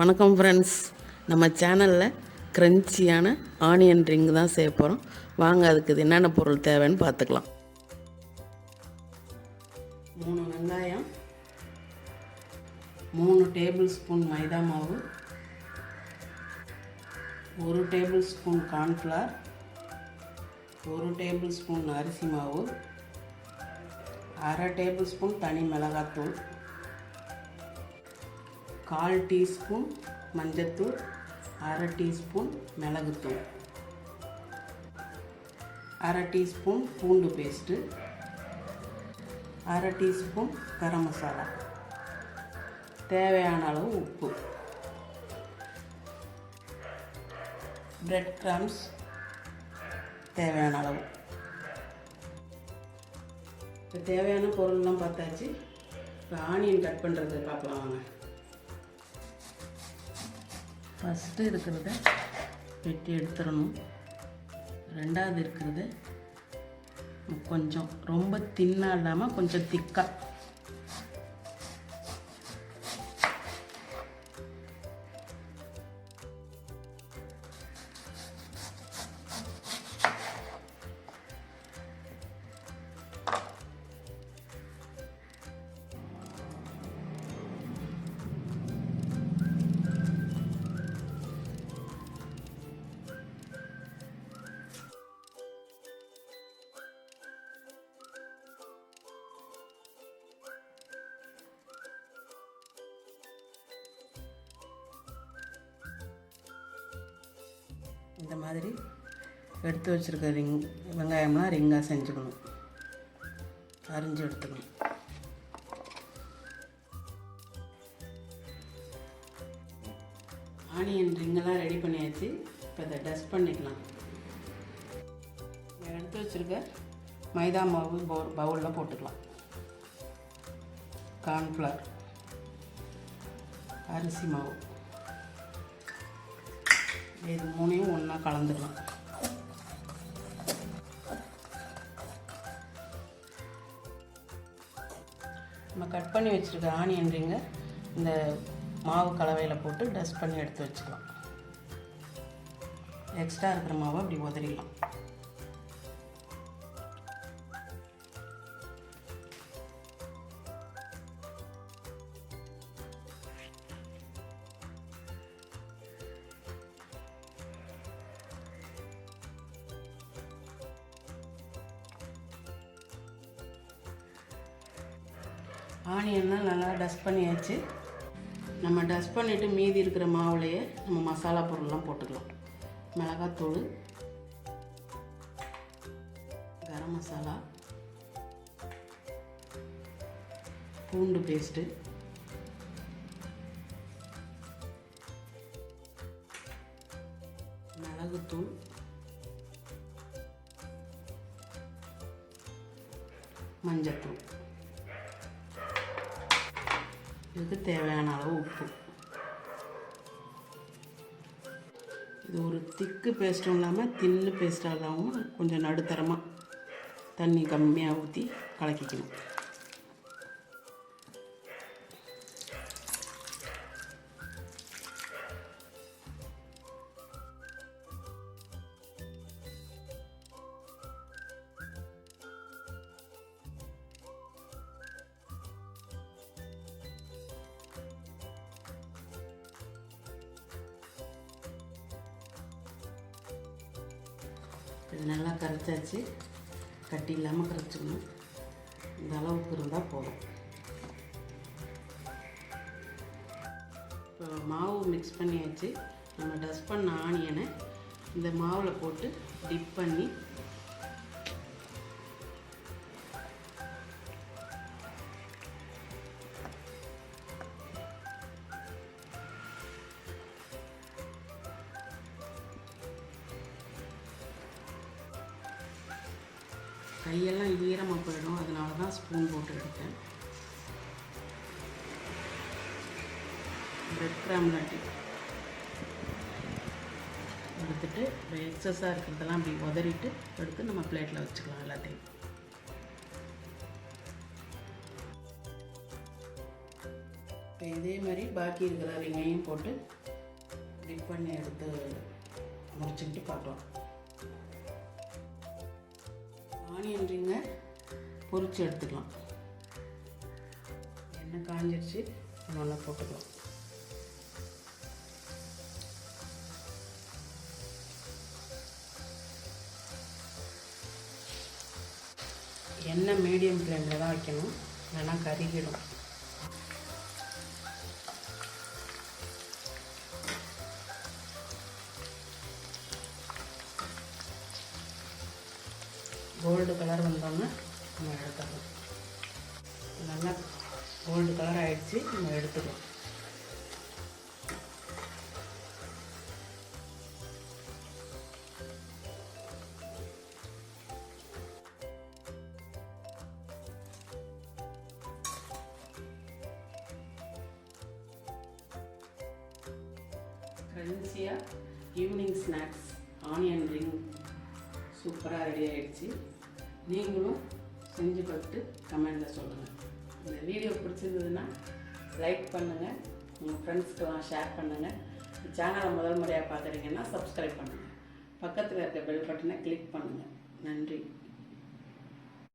வணக்கம் ஃப்ரெண்ட்ஸ், நம்ம சேனலில் க்ரன்ச்சியான ஆனியன் ரிங் தான் செய்ய போகிறோம். வாங்க அதுக்கு இது என்னென்ன பொருள் தேவைன்னு பார்த்துக்கலாம். 3 வெங்காயம், 3 டேபிள் ஸ்பூன் மைதா மாவு, 1 table spoon cornflour, 1 table spoon அரிசி மாவு, 1/2 டேபிள் ஸ்பூன் தனி மிளகாத்தூள், 1/4 டீஸ்பூன் மஞ்சத்தூள், 1/2 டீஸ்பூன் மிளகுத்தூள், 1/2 டீஸ்பூன் பூண்டு பேஸ்ட்டு, 1/2 டீஸ்பூன் கரம் மசாலா, தேவையான அளவு உப்பு, பிரெட் கிரம்ஸ் தேவையான அளவு. இப்போ தேவையான பொருள்லாம் பார்த்தாச்சு. இப்போ ஆனியன் கட் பண்ணுறது பார்க்கலாம் வாங்க. ஃபஸ்ட்டு இருக்கிறத வெட்டி எடுத்துடணும். ரெண்டாவது இருக்கிறது கொஞ்சம் ரொம்ப தின்னாக இல்லாமல் கொஞ்சம் திக்காக. இந்த மாதிரி எடுத்து வச்சுருக்க வெங்காயம்லாம் ரிங்காக செஞ்சுக்கணும், அரிஞ்சு எடுத்துக்கணும். ஆனியன் ரிங்கெல்லாம் ரெடி பண்ணியாச்சு. இப்போ இதை டஸ்ட் பண்ணிக்கலாம். எடுத்து வச்சுருக்க மைதா மாவு பவுலில் போட்டுக்கலாம். கார்ன்ஃப்ளவர், அரிசி மாவு, இது மூணையும் ஒன்றா கலந்துக்கலாம். நம்ம கட் பண்ணி வச்சுருக்க ஆனியன் ரிங்கை இந்த மாவு கலவையில் போட்டு டஸ்ட் பண்ணி எடுத்து வச்சுக்கலாம். எக்ஸ்ட்ரா இருக்கிற மாவை அப்படி உதறிடலாம். ஆனியன்லாம் நல்லா டஸ்ட் பண்ணியாச்சு. நம்ம டஸ்ட் பண்ணிவிட்டு மீதி இருக்கிற மாவுலையே நம்ம மசாலா பொருள்லாம் போட்டுக்கலாம். மிளகாத்தூள், கரம் மசாலா, பூண்டு பேஸ்ட்டு, மிளகுத்தூள், மஞ்சத்தூள், இதுக்கு தேவையான அளவு உப்பு. இது ஒரு திக்கு பேஸ்ட்டும் இல்லாமல் தின்னு பேஸ்ட்டாக இல்லாமல் கொஞ்சம் நடுத்தரமாக தண்ணி கம்மியாக ஊற்றி கலக்கிக்கணும். இது நல்லா கரைச்சாச்சு. கட்டி இல்லாமல் கரைச்சிக்கணும். இந்த அளவுக்கு இருந்தால் போதும். இப்போ மாவு மிக்ஸ் பண்ணியாச்சு. நம்ம டஸ்ட் பண்ண ஆனியனை இந்த மாவில் போட்டு டிப் பண்ணி கையெல்லாம் ஈரமாக போயிடும். அதனால தான் ஸ்பூன் போட்டு எடுத்தேன். பிரெட் கிராம்லாட்டி எடுத்துட்டு எக்ஸஸாக இருக்கிறதெல்லாம் அப்படி உதறிட்டு எடுத்து நம்ம பிளேட்டில் வச்சுக்கலாம் எல்லாத்தையும். இப்போ இதே மாதிரி பாக்கி இருக்கிற ரிங்கையும் போட்டு டிப் பண்ணி எடுத்து முடிச்சுக்கிட்டு பார்க்கலாம். ஆனியன் ரிங்கை பொரிச்சு எடுத்துக்கலாம். எண்ணெய் காஞ்சிருச்சு, நல்லா போட்டுக்கலாம். எண்ணெய் மீடியம் ஃப்ளேமில் தான் வைக்கணும், இல்லைன்னா கருகிடும். கோல்டு கலர் வந்தோன்னே நம்ம எடுத்துக்கலாம். நல்லா கோல்டு கலர் ஆகிடுச்சு, நம்ம எடுத்துக்கலாம். கிரன்ச்சியாக ஈவினிங் ஸ்நாக்ஸ் ஆனியன் ரிங் சூப்பராக ரெடி ஆகிடுச்சு. நீங்களும் செஞ்சு பார்த்துட்டு கமெண்டில் சொல்லுங்கள். இந்த வீடியோ பிடிச்சிருந்ததுன்னா லைக் பண்ணுங்கள், உங்கள் ஃப்ரெண்ட்ஸ்க்கெல்லாம் ஷேர் பண்ணுங்கள். சேனலை முதல் முறையாக பார்க்குறீங்கன்னா சப்ஸ்கிரைப் பண்ணுங்கள். பக்கத்தில் இருக்க பெல் பட்டனை கிளிக் பண்ணுங்கள். நன்றி.